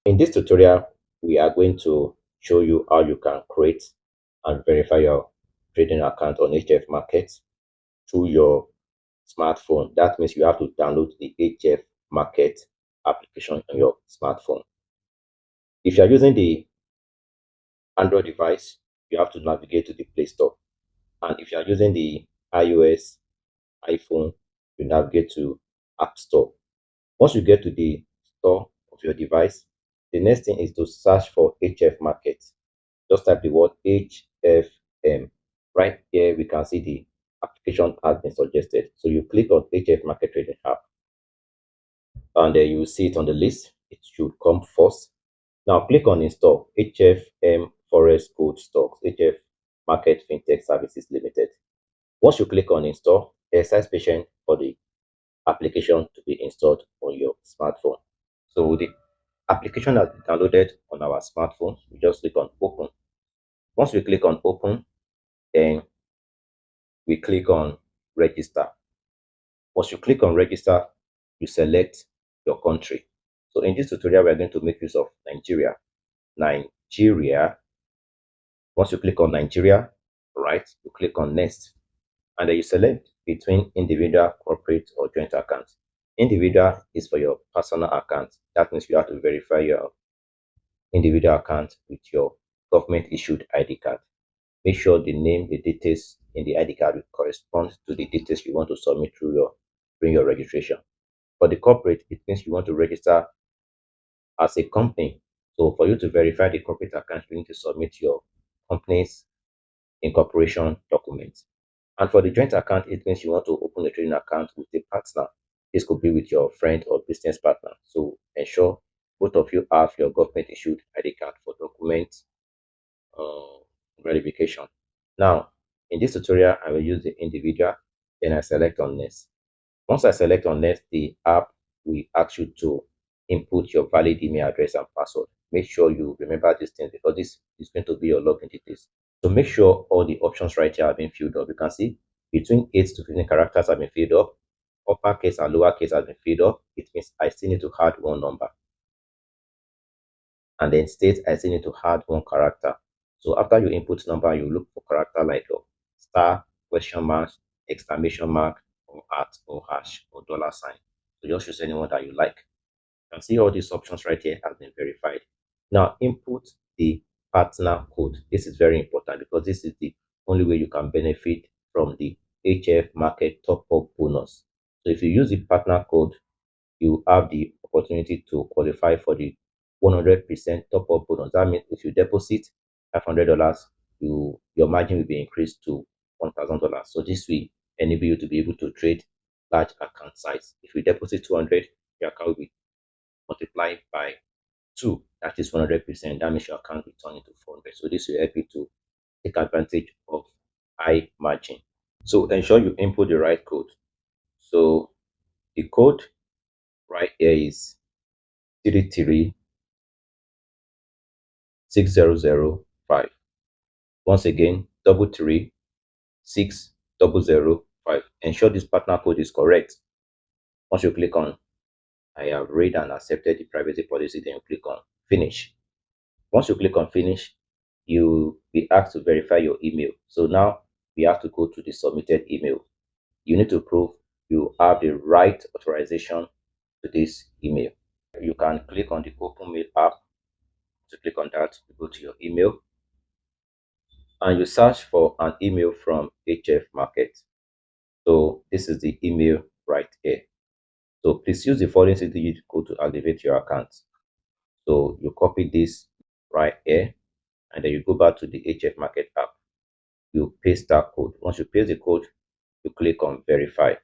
In this tutorial, we are going to show you how you can create and verify your trading account on HF Market through your smartphone. That means you have to download the HF Market application on your smartphone. If you are using the Android device, you have to navigate to the Play Store. And if you are using the iOS iPhone, you navigate to App Store. Once you get to the store of your device, the next thing is to search for HF Market. Just type the word HFM. Right here, we can see the application has been suggested. So you click on HF Market Trading app, and then you see it on the list. It should come first. Now click on install HFM forex code stocks, HF Market Fintech Services Limited. Once you click on install, exercise patience for the application to be installed on your smartphone. So the application has been downloaded on our smartphone. We just click on open. Once we click on open, then we click on register. Once you click on register, you select your country. So in this tutorial, we are going to make use of Nigeria. Nigeria. Once you click on Nigeria, right, you click on next, and then you select between individual, corporate, or joint accounts. Individual is for your personal account. That means you have to verify your individual account with your government issued ID card. Make sure the name, the details in the ID card will correspond to the details you want to submit during your registration. For the corporate, it means you want to register as a company. So for you to verify the corporate account, you need to submit your company's incorporation documents. And for the joint account, it means you want to open a trading account with a partner. This could be with your friend or business partner. So ensure both of you have your government issued ID card for document uh, verification. Now, in this tutorial, I will use the individual, then I select on next. Once I select on next, the app will ask you to input your valid email address and password. Make sure you remember these things because this is going to be your login details. So make sure all the options right here have been filled up. You can see between 8 to 15 characters have been filled up. Uppercase and lowercase have been filled up. It means I still need to add one number. And then state I still need to add one character. So after you input number, you look for character like a star, question mark, exclamation mark, or at, or hash, or dollar sign. So just choose anyone that you like. You can see all these options right here have been verified. Now input the partner code. This is very important because this is the only way you can benefit from the HF market top up bonus. So if you use the partner code, you have the opportunity to qualify for the 100% top up bonus. That means if you deposit $500, your margin will be increased to $1,000. So this will enable you to be able to trade large account size. If you deposit 200, your account will be multiplied by 2. That is 100%. That means your account will turn into 400. So this will help you to take advantage of high margin. So ensure you input the right code. So the code right here is 3360005. Once again, 3360005. Ensure this partner code is correct. Once you click on I have read and accepted the privacy policy, then you click on finish. Once you click on finish, you be asked to verify your email. So now we have to go to the submitted email. You need to prove you have the right authorization to this email. You can click on the open mail app. To click on that, you go to your email and you search for an email from HF Market. So this is the email right here. So please use the following digit code to activate your account. So you copy this right here and then you go back to the HF Market app. You paste that code. Once you paste the code, you click on verify.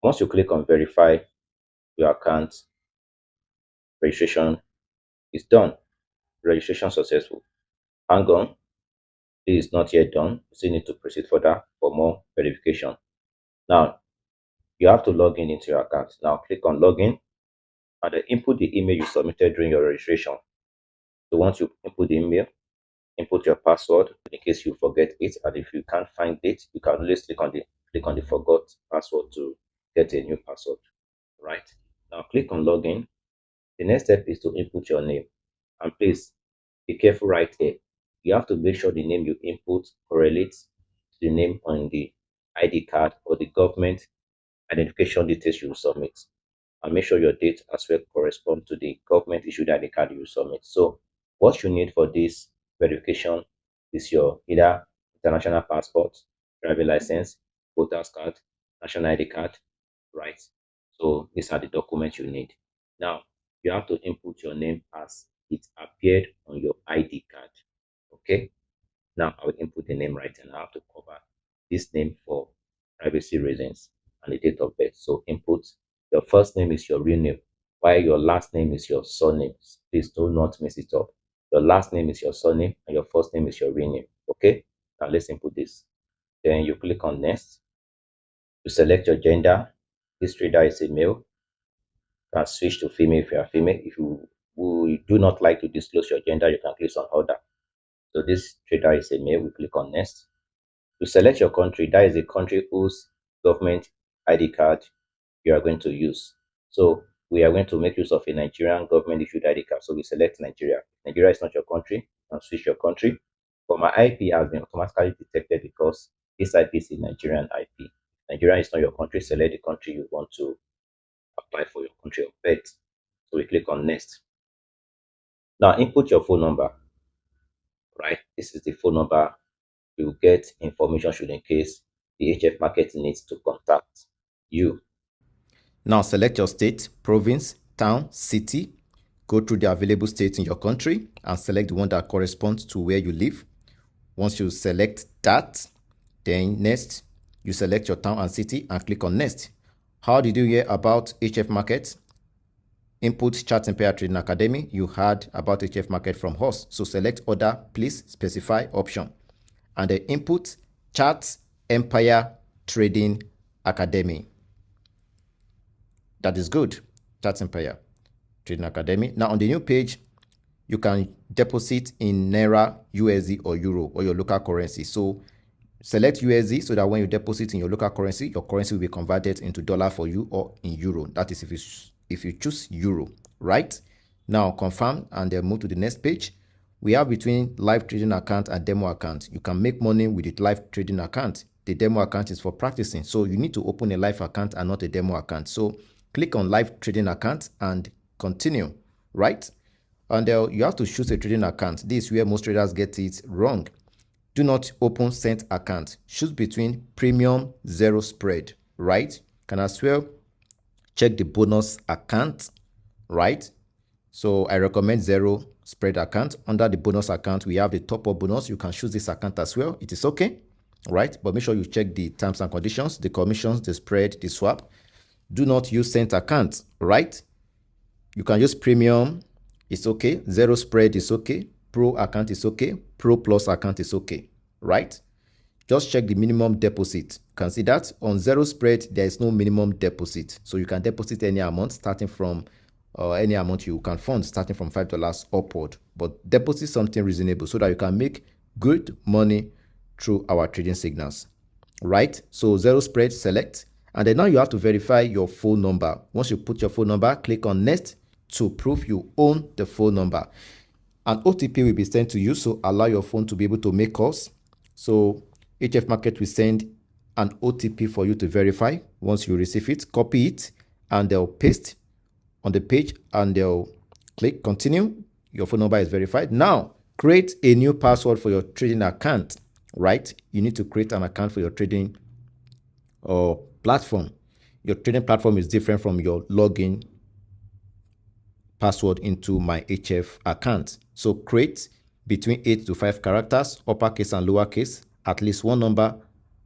Once you click on verify, your account registration is done. Registration successful. Hang on, this is not yet done. You still need to proceed further for more verification. Now, you have to log in into your account. Now, click on login and then input the email you submitted during your registration. So once you input the email, input your password in case you forget it. And if you can't find it, you can always click on the forgot password to get a new password. Right now, click on login. The next step is to input your name. And please be careful right here. You have to make sure the name you input correlates to the name on the ID card or the government identification details you submit. And make sure your date as well correspond to the government issued ID card you submit. So what you need for this verification is your either international passport, driver license, voters card, national ID card, right? So these are the documents you need. Now you have to input your name as it appeared on your ID card. Okay. Now I will input the name right and I have to cover this name for privacy reasons and the date of birth. So input your first name is your real name, while your last name is your surname. Please do not mix it up. Your last name is your surname and your first name is your real name. Okay. Now let's input this. Then you click on next. You select your gender. This trader is a male. You can switch to female if you are female. If you do not like to disclose your gender, you can click on other. So this trader is a male. We click on next. To select your country, that is the country whose government ID card you are going to use. So we are going to make use of a Nigerian government issued ID card. So we select Nigeria. Nigeria is not your country, and switch your country. But my IP has been automatically detected because this IP is a Nigerian IP. Nigeria is not your country. Select the country you want to apply for your country of birth. So we click on next. Now input your phone number, right? This is the phone number you get information should in case the HF market needs to contact you. Now select your state, province, town, city. Go through the available states in your country and select the one that corresponds to where you live. Once you select that, then next, you select your town and city and click on next. How did you hear about HF Market? Input Chart Empire Trading Academy. You heard about HF Market from us. So select order, please specify option. And then input Chart Empire Trading Academy. That is good. Chart Empire Trading Academy. Now on the new page, you can deposit in Naira, USD, or Euro, or your local currency. So select USD so that when you deposit in your local currency, your currency will be converted into dollar for you or in Euro. That is if you choose Euro, right? Now confirm and then move to the next page. We have between live trading account and demo account. You can make money with the live trading account. The demo account is for practicing. So you need to open a live account and not a demo account. So click on live trading account and continue, right? And you have to choose a trading account. This is where most traders get it wrong. Do not open cent account. Choose between premium, zero spread, right? Can as well check the bonus account, right? So I recommend zero spread account. Under the bonus account, we have the top up bonus. You can choose this account as well. It is okay, right? But make sure you check the terms and conditions, the commissions, the spread, the swap. Do not use cent account, right? You can use premium, it's okay. Zero spread is okay. Pro account is okay. Pro plus account is okay, right? Just check the minimum deposit. You can see that on zero spread, there is no minimum deposit. So you can deposit any amount starting from any amount you can fund starting from $5 upward. But deposit something reasonable so that you can make good money through our trading signals, right? So zero spread, select. And then now you have to verify your phone number. Once you put your phone number, click on next to prove you own the phone number. An OTP will be sent to you, so allow your phone to be able to make calls. So HF Market will send an OTP for you to verify. Once you receive it, copy it, and they'll paste on the page, and they'll click continue. Your phone number is verified. Now, create a new password for your trading account, right? You need to create an account for your trading platform. Your trading platform is different from your login password into my HF account. So create between 8 to 5 characters, uppercase and lowercase, at least one number,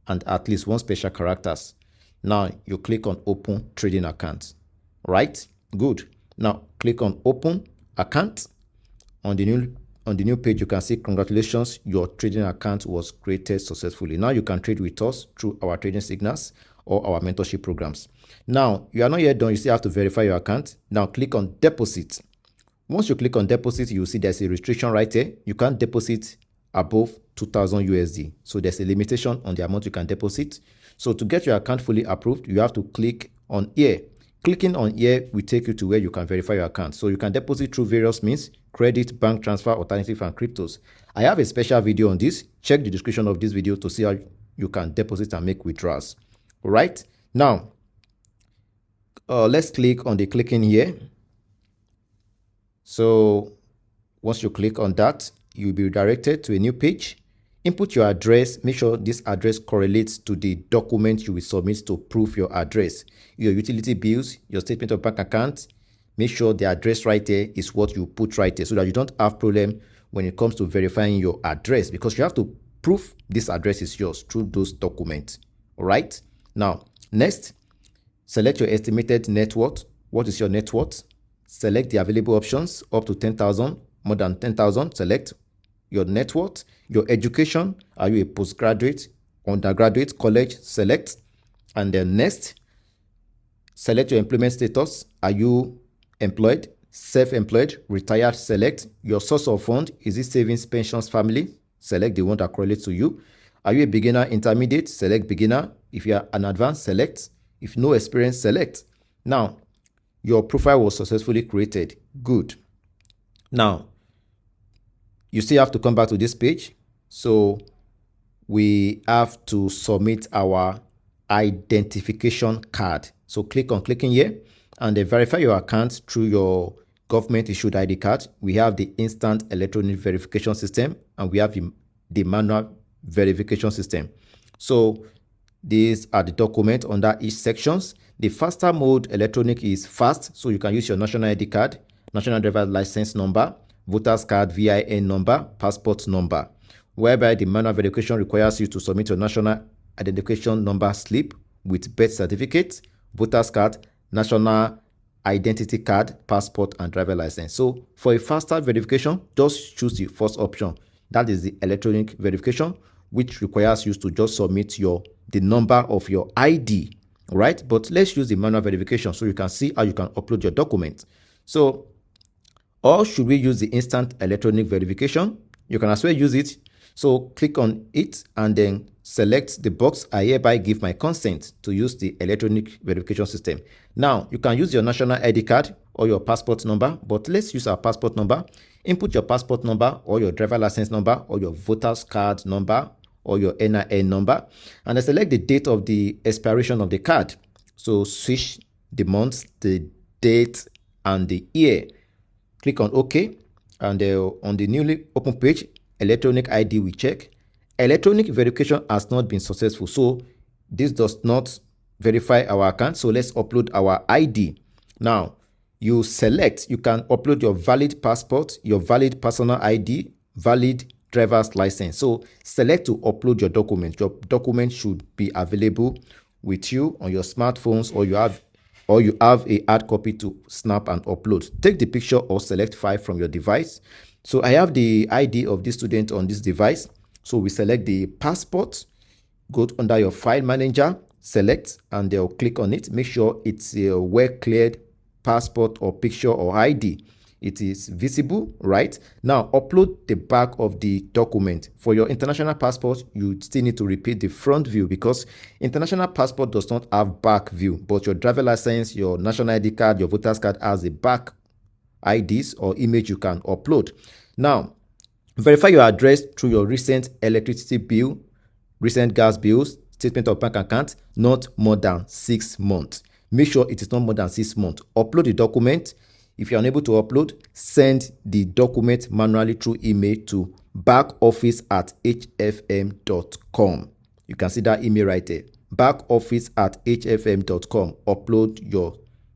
and at least one special characters. Now you click on open trading account, right? Good. Now click on open account. On the new page, you can see congratulations, your trading account was created successfully. Now you can trade with us through our trading signals or our mentorship programs. Now you are not yet done. You still have to verify your account. Now click on deposit. Once you click on deposit, you see there's a restriction right here. You can't deposit above 2000 USD. So there's a limitation on the amount you can deposit. So to get your account fully approved, you have to click on here. Clicking on here will take you to where you can verify your account. So you can deposit through various means: credit, bank transfer, alternative, and cryptos. I have a special video on this. Check the description of this video to see how you can deposit and make withdrawals. All right. Now, let's click on the clicking here. So once you click on that, you'll be redirected to a new page. Input your address. Make sure this address correlates to the document you will submit to prove your address. Your utility bills, your statement of bank account. Make sure the address right there is what you put right there so that you don't have problem when it comes to verifying your address, because you have to prove this address is yours through those documents. All right. Now, next, select your estimated net worth. What is your net worth? Select the available options up to 10,000, more than 10,000. Select your net worth. Your education. Are you a postgraduate, undergraduate, college? Select. And then next, select your employment status. Are you employed, self-employed, retired? Select. Your source of fund. Is it savings, pensions, family? Select the one that correlates to you. Are you a beginner, intermediate? Select beginner. If you are an advanced, select. If no experience, select. Now, your profile was successfully created. Good. Now, you still have to come back to this page. So we have to submit our identification card. So click on clicking here and then verify your account through your government issued ID card. We have the instant electronic verification system and we have the manual verification system. So these are the documents under each sections. The faster mode electronic is fast, so you can use your national ID card, national driver's license number, voter's card, VIN number, passport number. Whereby the manual verification requires you to submit your national identification number slip with birth certificate, voter's card, national identity card, passport, and driver license. So for a faster verification, just choose the first option. That is the electronic verification, which requires you to just submit the number of your ID. All right, but let's use the manual verification so you can see how you can upload your document. So, or should we use the instant electronic verification? You can as well use it. So click on it and then select the box, I hereby give my consent to use the electronic verification system. Now, you can use your national ID card or your passport number, but let's use our passport number. Input your passport number or your driver license number or your voter's card number or your NIN number, and then select the date of the expiration of the card. So switch the month, the date, and the year. Click on OK, and on the newly open page, electronic ID we check. Electronic verification has not been successful, so this does not verify our account. So let's upload our ID. Now, you can upload your valid passport, your valid personal ID, valid driver's license. So select to upload your document. Your document should be available with you on your smartphones, or you have a hard copy to snap and upload. Take the picture or select file from your device. So I have the ID of this student on this device. So we select the passport, go under your file manager, select, and they'll click on it. Make sure it's a well cleared passport or picture or ID. It is visible, right? Now upload the back of the document. For your international passport, you still need to repeat the front view because international passport does not have back view, but your driver license, your national ID card, your voter's card has a back IDs or image you can upload. Now, verify your address through your recent electricity bill, recent gas bills, statement of bank account, not more than 6 months. Make sure it is not more than 6 months. Upload the document. If you're unable to upload, send the document manually through email to backoffice@hfm.com. You can see that email right there, backoffice@hfm.com. Upload your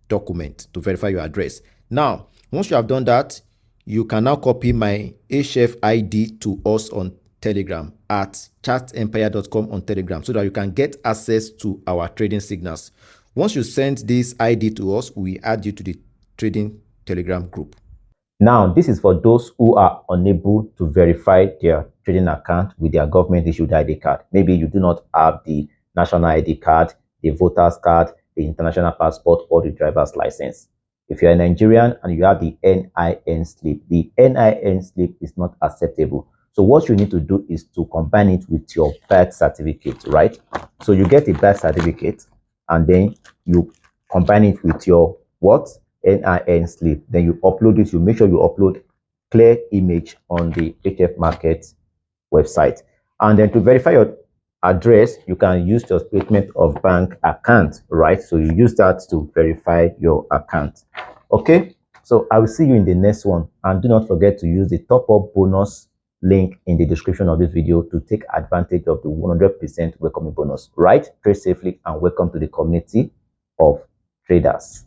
document to verify your address. Now, once you have done that, you can now copy my HF ID to us on Telegram at chatempire.com on Telegram so that you can get access to our trading signals. Once you send this ID to us, we add you to the trading Telegram group. Now, this is for those who are unable to verify their trading account with their government issued ID card. Maybe you do not have the national ID card, the voter's card, the international passport, or the driver's license. If you're a Nigerian and you have the NIN slip, the NIN slip is not acceptable. So what you need to do is to combine it with your birth certificate, right? So you get a birth certificate and then you combine it with your what? NIN slip. Then you upload it. You make sure you upload clear image on the HF Market website. And then to verify your address, you can use your statement of bank account, right? So you use that to verify your account. Okay, so I will see you in the next one. And do not forget to use the top up bonus link in the description of this video to take advantage of the 100% welcoming bonus, right? Trade safely and welcome to the community of traders.